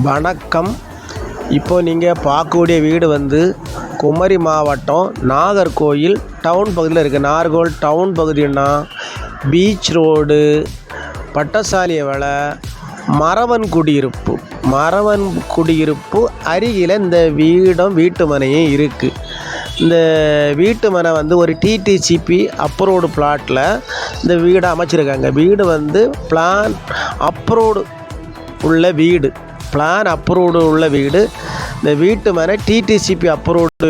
வணக்கம். இப்போ நீங்கள் பார்க்கக்கூடிய வீடு வந்து குமரி மாவட்டம் நாகர்கோயில் டவுன் பகுதியில் இருக்குது. நாகர்கோவில் டவுன் பகுதின்னா பீச் ரோடு, பட்டசாலியவளை, மறவன் குடியிருப்பு அருகில் இந்த வீட்டு மனையும் இருக்குது. இந்த வீட்டு மனை வந்து ஒரு டிடிசிபி அப்ரூவ்டு பிளாட்டில் இந்த வீடை அமைச்சிருக்காங்க. வீடு வந்து பிளான் அப்ரூவ்டு உள்ள வீடு. இந்த வீட்டு மனை டிடிசிபி அப்ரூவ்டு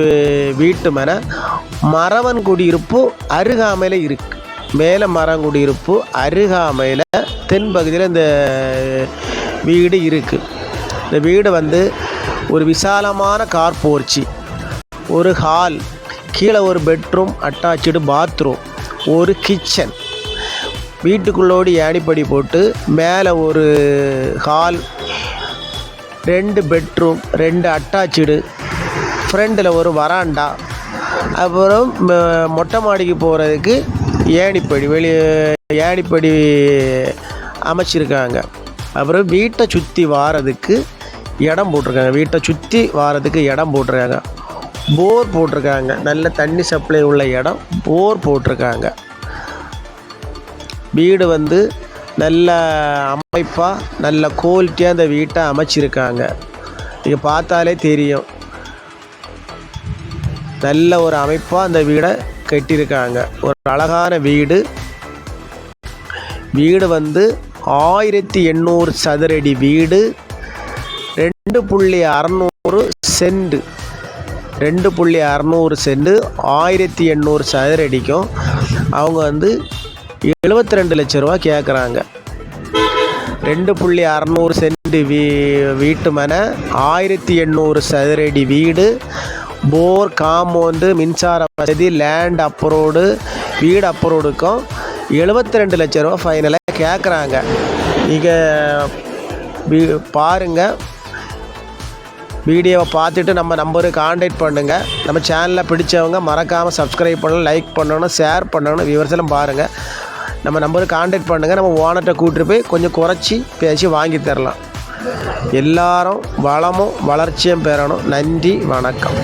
வீட்டு மனை மறவன் குடியிருப்பு அருகாமையில் இருக்குது. மேலே மரங்குடியிருப்பு அருகாமையில் தென்பகுதியில் இந்த வீடு இருக்குது. இந்த வீடு வந்து ஒரு விசாலமான கார் போர்ச்சி, ஒரு ஹால், கீழே ஒரு பெட்ரூம், அட்டாச்சு பாத்ரூம், ஒரு கிச்சன், வீட்டுக்குள்ளோடு ஏணிப்படி போட்டு மேலே ஒரு ஹால், 2 பெட்ரூம், 2 அட்டாச்சு, ஃப்ரண்டில் ஒரு வராண்டா, அப்புறம் மொட்டை மாடிக்கு போகிறதுக்கு ஏணிப்படி அமைச்சிருக்காங்க. அப்புறம் வீட்டை சுற்றி வாரதுக்கு இடம் போட்டிருக்காங்க. போர் போட்டிருக்காங்க. நல்ல தண்ணி சப்ளை உள்ள இடம், போர் போட்டிருக்காங்க. வீடு வந்து நல்ல அமைப்பாக நல்ல குவாலிட்டியாக அந்த வீட்டை அமைச்சிருக்காங்க. நீங்கள் பார்த்தாலே தெரியும், நல்ல ஒரு அமைப்பாக அந்த வீடை கட்டியிருக்காங்க. ஒரு அழகான வீடு. வீடு வந்து 1800 சதுரடி வீடு. 2.600 சென்ட் 1800 சதுரடிக்கும் அவங்க வந்து 72 லட்ச ரூபா கேட்குறாங்க. 2.600 சென்ட் வீட்டு மனை, 1800 சதுரடி வீடு, போர், காம்பவுண்டு, மின்சார வசதி, லேண்ட் அப்ரூவ்டு, வீடு அப்ரூவ்டுக்கும் 72 லட்ச ரூபா ஃபைனலாக கேட்குறாங்க. நீங்கள் பாருங்கள், வீடியோவை பார்த்துட்டு நம்ம நம்பருக்கு கான்டாக்ட் பண்ணுங்கள். நம்ம சேனலில் பிடிச்சவங்க மறக்காமல் சப்ஸ்கிரைப் பண்ணணும், லைக் பண்ணணும், ஷேர் பண்ணணும். வியூவர்ஸ் எல்லாம் பாருங்கள், நம்ம நம்பருக்கு கான்டாக்ட் பண்ணுங்கள். நம்ம ஓனர்கிட்ட கூப்பிட்டு போய் கொஞ்சம் குறைச்சி பேசி வாங்கி தரலாம். எல்லாரும் வளமும் வளர்ச்சியும் பெறணும். நன்றி, வணக்கம்.